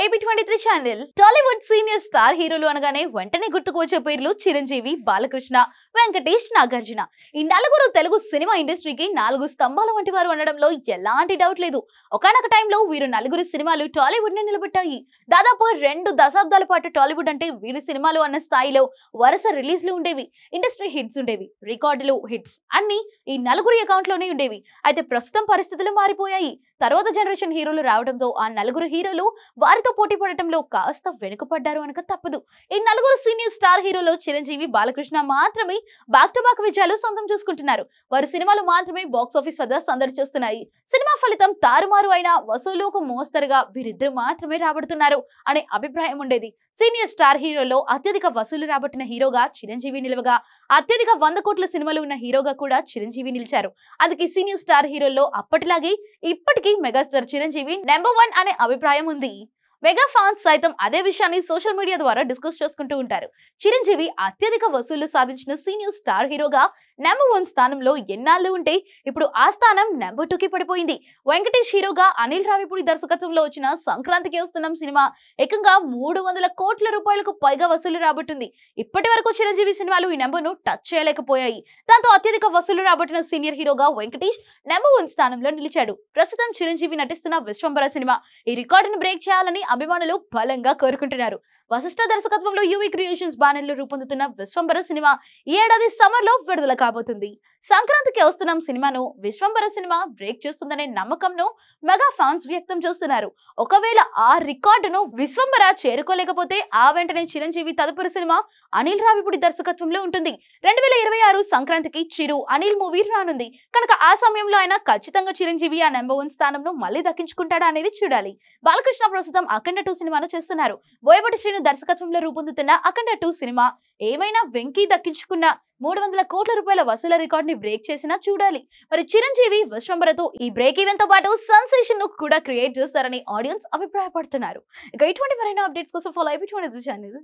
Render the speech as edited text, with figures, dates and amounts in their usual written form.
AP23 channel. Tollywood senior star హీరోలు అనగానే వెంటనే గుర్తుకు వచ్చే పేర్లు చిరంజీవి, బాలకృష్ణ, వెంకటేష్, నాగార్జున. ఈ నలుగురు తెలుగు సినిమా ఇండస్ట్రీకి నాలుగు స్తంభాల వంటి వారు అనడంలో ఎలాంటి డౌట్ లేదు. ఒకానొక టైంలో వీరు నలుగురి సినిమాలు టాలీవుడ్ ని నిలబెట్టాయి. దాదాపు 2 దశాబ్దాల పాటు టాలీవుడ్ అంటే వీరి సినిమాలు అన్న స్థాయిలో వరుస రిలీజ్లు ఉండేవి. ఇండస్ట్రీ హిట్స్ ఉండేవి. రికార్డులు, హిట్స్ అన్ని ఈ నలుగురి అకౌంట్ లోనే ఉండేవి. అయితే ప్రస్తుతం పరిస్థితులు మారిపోయాయి. తర్వాత జనరేషన్ హీరోలు రావడంతో ఆ నలుగురు హీరోలు వారితో పోటీ పడటంలో కాస్త వెనుకపడ్డారు అనక తప్పదు. ఈ నలుగురు సీనియర్ స్టార్ హీరోలు చిరంజీవి, బాలకృష్ణ మాత్రమే బ్యాక్ టు బ్యాక్ విజయాలు సొంతం చేసుకుంటున్నారు. వారి సినిమాలు మాత్రమే బాక్స్ ఆఫీస్ వద్ద సందడి చేస్తున్నాయి. సినిమా ఫలితం తారుమారు అయిన వసూలు ఒక మోస్తరుగా వీరిద్దరు మాత్రమే రాబడుతున్నారు అనే అభిప్రాయం ఉండేది. సీనియర్ స్టార్ హీరోలో అత్యధిక వసూలు రాబట్టిన హీరోగా చిరంజీవి నిలవగా, అత్యధిక 100 కోట్ల సినిమాలు ఉన్న హీరోగా కూడా చిరంజీవి నిలిచారు. అందుకే సీనియర్ స్టార్ హీరోల్లో అప్పటిలాగే ఇప్పటికీ మెగాస్టార్ చిరంజీవి నెంబర్ 1 అనే అభిప్రాయం ఉంది. మెగా ఫ్యాన్స్ సైతం అదే విషయాన్ని సోషల్ మీడియా ద్వారా డిస్కస్ చేసుకుంటూ ఉంటారు. చిరంజీవి అత్యధిక వసూళ్లు సాధించిన సీనియర్ స్టార్ హీరోగా నెంబర్ 1 స్థానంలో ఎన్నాళ్ళు ఉంటే ఇప్పుడు ఆ స్థానం నెంబర్ 2కి పడిపోయింది. వెంకటేష్ హీరోగా అనిల్ రావిపూడి దర్శకత్వంలో వచ్చిన సంక్రాంతికి వస్తున్నాం సినిమా ఏకంగా 300 కోట్ల రూపాయలకు పైగా వసూలు రాబట్టింది. ఇప్పటి వరకు చిరంజీవి సినిమాలు ఈ నెంబర్ ను టచ్ చేయలేకపోయాయి. దాంతో అత్యధిక వసూలు రాబట్టిన సీనియర్ హీరోగా వెంకటేష్ నెంబర్ 1 స్థానంలో నిలిచాడు. ప్రస్తుతం చిరంజీవి నటిస్తున్న విశ్వంబర సినిమా ఈ రికార్డును బ్రేక్ చేయాలని అభిమానులు బలంగా కోరుకుంటున్నారు. వశిష్ఠ దర్శకత్వంలో యువి క్రియేషన్స్ బ్యానర్ లో రూపొందుతున్న విశ్వంబర సినిమా ఈ ఏడాది సమ్మర్ లో విడుదల కాబోతుంది. సంక్రాంతికి వస్తున్నాం సినిమాను విశ్వంబర సినిమా బ్రేక్ చేస్తుందనే నమ్మకంను మెగా ఫ్యాన్స్ వ్యక్తం చేస్తున్నారు. ఒకవేళ ఆ రికార్డును విశ్వంబర చేరుకోలేకపోతే ఆ వెంటనే చిరంజీవి తదుపరి సినిమా అనిల్ రావిపూడి దర్శకత్వంలో ఉంటుంది. 2026 సంక్రాంతికి చిరు అనిల్ మూవీ రానుంది కనుక ఆ సమయంలో ఆయన ఖచ్చితంగా చిరంజీవి ఆ నెంబర్ 1 స్థానంను మళ్ళీ దక్కించుకుంటాడా అనేది చూడాలి. బాలకృష్ణ ప్రస్తుతం అఖండ 2 సినిమాను చేస్తున్నారు. బోయపాటి శ్రీను దర్శకత్వంలో రూపొందుతున్న అఖండ 2 సినిమా ఏమైనా వెంకీ దక్కించుకున్న 300 కోట్ల రూపాయల వసూల రికార్డ్ ని బ్రేక్ చేసినా చూడాలి. మరి చిరంజీవి విశ్వంబరతో ఈ బ్రేక్ ఈవెన్ తో పాటు సెన్సేషన్ ను కూడా క్రియేట్ చేస్తారని ఆడియన్స్ అభిప్రాయపడుతున్నారు. ఇక ఇటువంటి మరిన్ని అప్డేట్స్ కోసం ఫాలో AP23 ఛానల్.